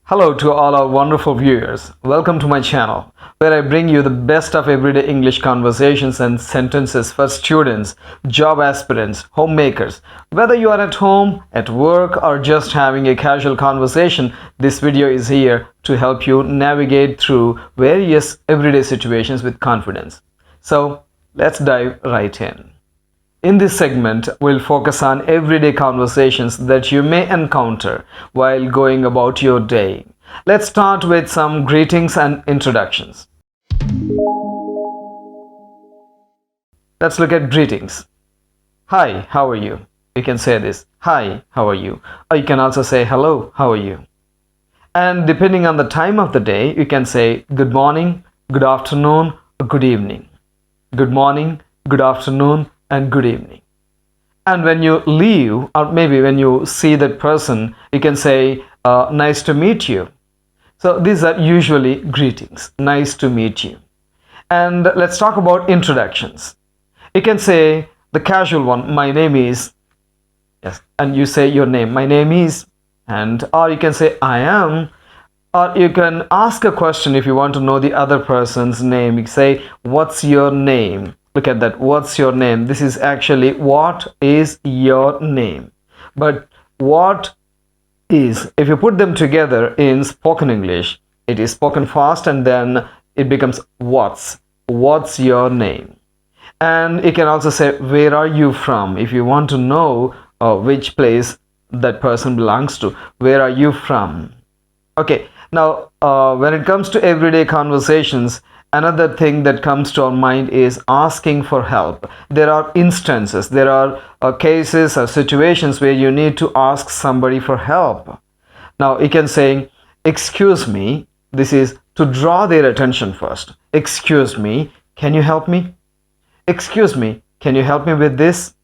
Hello to all our wonderful viewers. Welcome to my channel, where I bring you the best of everyday English conversations and sentences for students, job aspirants, homemakers. Whether you are at home, at work, or just having a casual conversation, this video is here to help you navigate through various everyday situations with confidence. So, let's dive right in. In this segment, we'll focus on everyday conversations that you may encounter while going about your day. Let's start with some greetings and introductions. Let's look at greetings. Hi, how are you? You can say this. Hi, how are you? Or you can also say hello, how are you? And depending on the time of the day, you can say good morning, good afternoon, or good evening. Good morning, good afternoon, and good evening. And when you leave, or maybe when you see that person, you can say nice to meet you. So these are usually greetings. Nice to meet you. And let's talk about introductions. You can say the casual one, my name is, yes, and you say your name, my name is, and or you can say I am, or you can ask a question if you want to know the other person's name. You say, what's your name? Look at that. What's your name? This is actually what is your name. But what is, if you put them together in spoken English, it is spoken fast and then it becomes what's your name. And you can also say, where are you from? If you want to know which place that person belongs to, where are you from? Okay, now when it comes to everyday conversations, another thing that comes to our mind is asking for help. There are instances, there are cases or situations where you need to ask somebody for help. Now you can say, excuse me. This is to draw their attention first. Excuse me, can you help me? Excuse me, can you help me with this?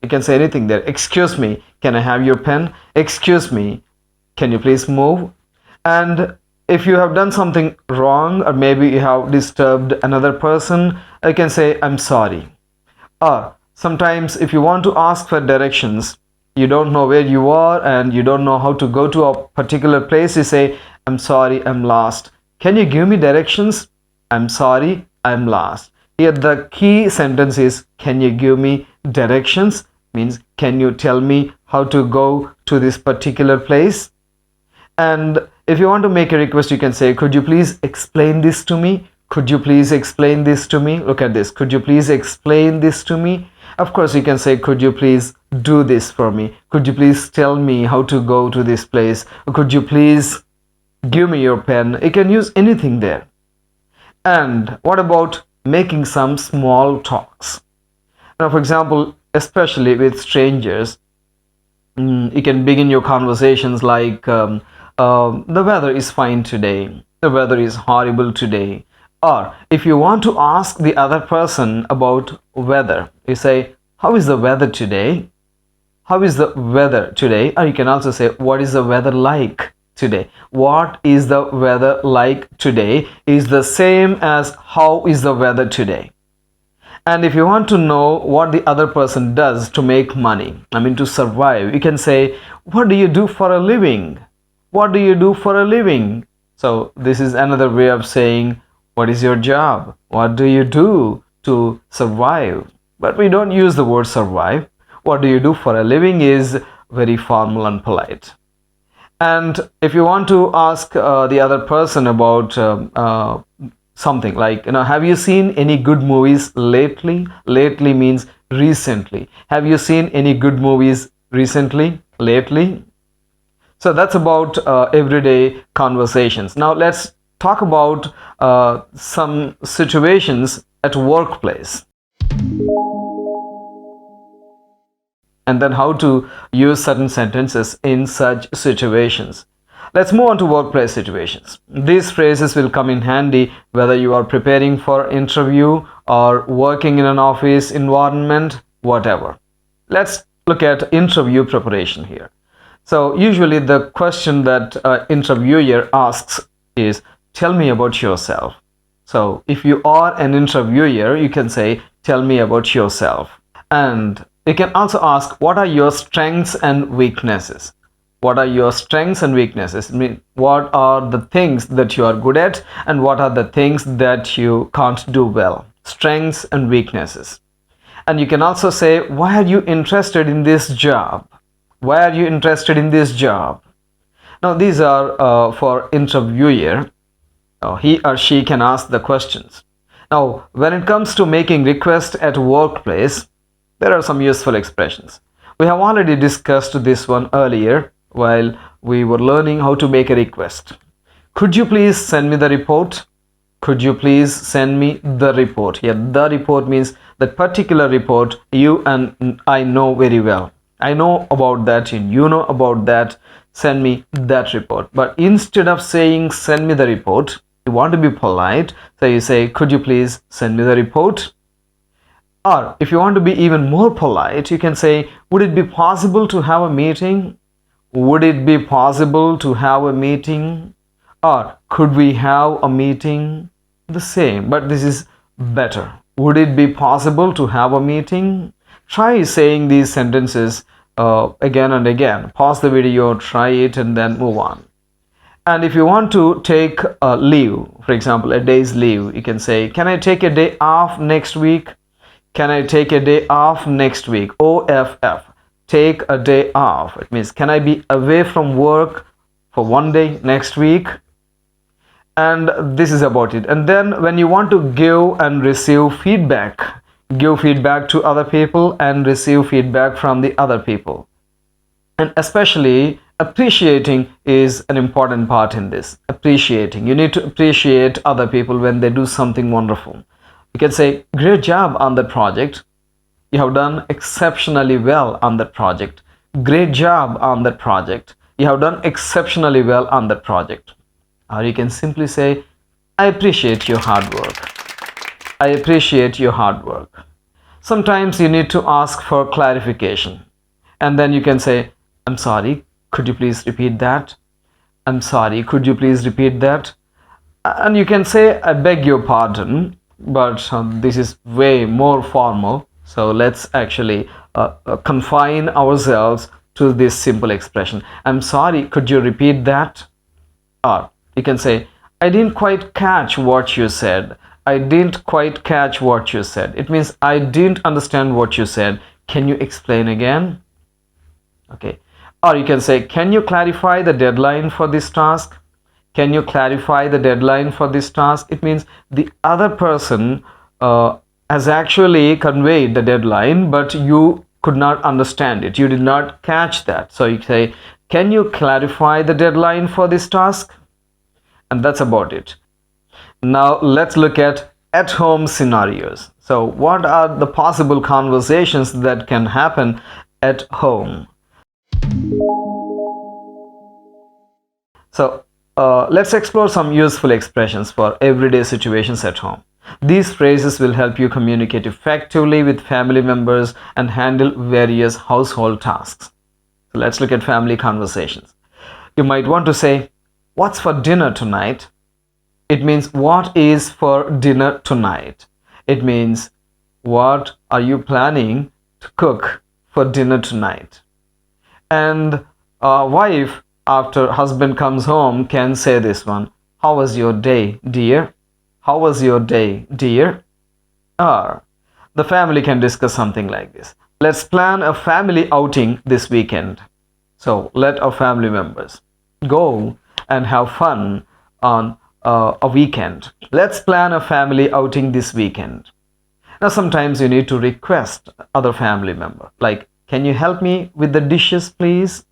You can say anything there. Excuse me, can I have your pen? Excuse me, can you please move? And if you have done something wrong, or maybe you have disturbed another person, you can say, I'm sorry. Or sometimes if you want to ask for directions, you don't know where you are and you don't know how to go to a particular place, you say, I'm sorry, I'm lost. Can you give me directions? I'm sorry, I'm lost. Here the key sentence is, can you give me directions? Means, can you tell me how to go to this particular place? And if you want to make a request, you can say, could you please explain this to me? Could you please explain this to me? Look at this. Could you please explain this to me? Of course, you can say, could you please do this for me? Could you please tell me how to go to this place? Or could you please give me your pen? You can use anything there. And what about making some small talks? Now, for example, especially with strangers, you can begin your conversations like, the weather is fine today. The weather is horrible today. Or if you want to ask the other person about weather, you say, how is the weather today? How is the weather today? Or you can also say, what is the weather like today? What is the weather like today is the same as how is the weather today. And if you want to know what the other person does to make money, to survive, you can say, what do you do for a living? What do you do for a living? So this is another way of saying, what is your job? What do you do to survive? But we don't use the word survive. What do you do for a living is very formal and polite. And if you want to ask the other person about something like, have you seen any good movies lately? Lately means recently. Have you seen any good movies recently? Lately? So that's about everyday conversations. Now let's talk about some situations at workplace. And then how to use certain sentences in such situations. Let's move on to workplace situations. These phrases will come in handy whether you are preparing for interview or working in an office environment, whatever. Let's look at interview preparation here. So usually the question that interviewer asks is, tell me about yourself. So if you are an interviewer, you can say, tell me about yourself. And you can also ask, what are your strengths and weaknesses? What are your strengths and weaknesses? I mean, what are the things that you are good at and what are the things that you can't do well? Strengths and weaknesses. And you can also say, why are you interested in this job? Why are you interested in this job? Now, these are for interviewer. He or she can ask the questions. Now, when it comes to making requests at workplace, there are some useful expressions. We have already discussed this one earlier while we were learning how to make a request. Could you please send me the report? Could you please send me the report? Here, the report means that particular report you and I know very well. I know about that and you know about that. Send me that report. But instead of saying send me the report, you want to be polite, so you say, could you please send me the report? Or if you want to be even more polite, you can say, would it be possible to have a meeting? Would it be possible to have a meeting? Or could we have a meeting? The same, but this is better. Would it be possible to have a meeting? Try saying these sentences again and again. Pause the video, try it, and then move on. And if you want to take a leave, for example, a day's leave, you can say, can I take a day off next week? Can I take a day off next week? OFF. Take a day off. It means, can I be away from work for one day next week? And this is about it. And then when you want to give and receive feedback, give feedback to other people and receive feedback from the other people. And especially appreciating is an important part in this. Appreciating. You need to appreciate other people when they do something wonderful. You can say, great job on that project. You have done exceptionally well on that project. Great job on that project. You have done exceptionally well on that project. Or you can simply say, I appreciate your hard work. I appreciate your hard work. Sometimes you need to ask for clarification. And then you can say, I'm sorry, could you please repeat that? I'm sorry, could you please repeat that? And you can say, I beg your pardon, but this is way more formal. So let's actually confine ourselves to this simple expression. I'm sorry, could you repeat that? Or you can say, I didn't quite catch what you said. I didn't quite catch what you said. It means I didn't understand what you said. Can you explain again? Okay. Or you can say, can you clarify the deadline for this task? Can you clarify the deadline for this task? It means the other person has actually conveyed the deadline, but you could not understand it. You did not catch that. So you say, can you clarify the deadline for this task? And that's about it. Now let's look at home scenarios. So what are the possible conversations that can happen at home? So let's explore some useful expressions for everyday situations at home. These phrases will help you communicate effectively with family members and handle various household tasks. So let's look at family conversations. You might want to say, what's for dinner tonight? It means, what is for dinner tonight? It means, what are you planning to cook for dinner tonight? And a wife, after husband comes home, can say this one, how was your day, dear? How was your day, dear? Or the family can discuss something like this. Let's plan a family outing this weekend. So let our family members go and have fun on a weekend. Let's plan a family outing this weekend. Now sometimes you need to request other family member, like, can you help me with the dishes, please?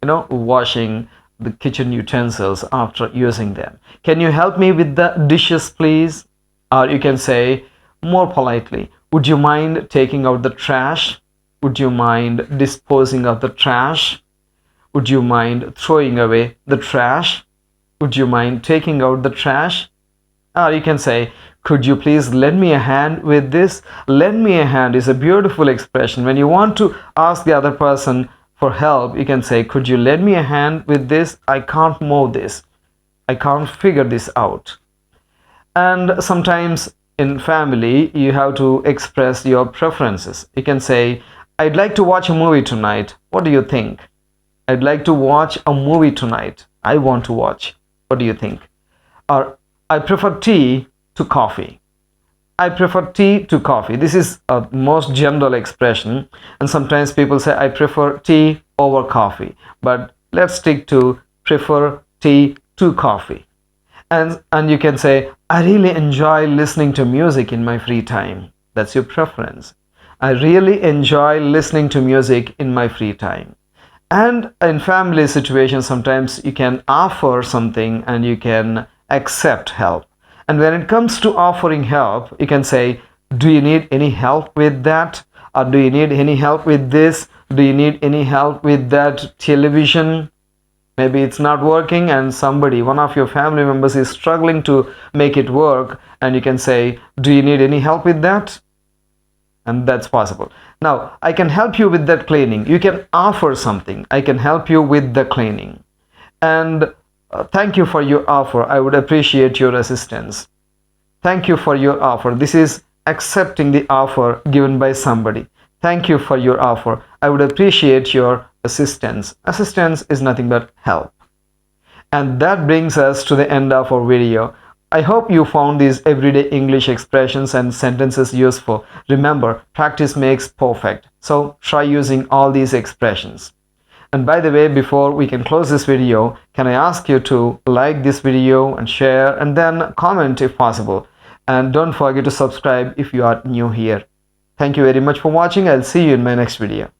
Washing the kitchen utensils after using them. Can you help me with the dishes, please? Or you can say more politely, would you mind taking out the trash? Would you mind disposing of the trash? Would you mind throwing away the trash? Would you mind taking out the trash? Or you can say, could you please lend me a hand with this? Lend me a hand is a beautiful expression. When you want to ask the other person for help, you can say, could you lend me a hand with this? I can't mow this. I can't figure this out. And sometimes in family, you have to express your preferences. You can say, I'd like to watch a movie tonight. What do you think? I'd like to watch a movie tonight. I want to watch. What do you think? Or I prefer tea to coffee. I prefer tea to coffee. This is a most general expression, and sometimes people say I prefer tea over coffee. But let's stick to prefer tea to coffee. And you can say I really enjoy listening to music in my free time. That's your preference. I really enjoy listening to music in my free time. And in family situations, sometimes you can offer something and you can accept help. And when it comes to offering help, you can say, do you need any help with that? Or do you need any help with this? Do you need any help with that television? Maybe it's not working and somebody, one of your family members, is struggling to make it work, and you can say, do you need any help with that? And that's possible. Now I can help you with that cleaning. You can offer something. I can help you with the cleaning. And thank you for your offer. I would appreciate your assistance. Thank you for your offer. This is accepting the offer given by somebody. Thank you for your offer. I would appreciate your assistance. Assistance is nothing but help. And that brings us to the end of our video. I hope you found these everyday English expressions and sentences useful. Remember, practice makes perfect. So try using all these expressions. And by the way, before we can close this video, can I ask you to like this video and share and then comment if possible. And don't forget to subscribe if you are new here. Thank you very much for watching. I'll see you in my next video.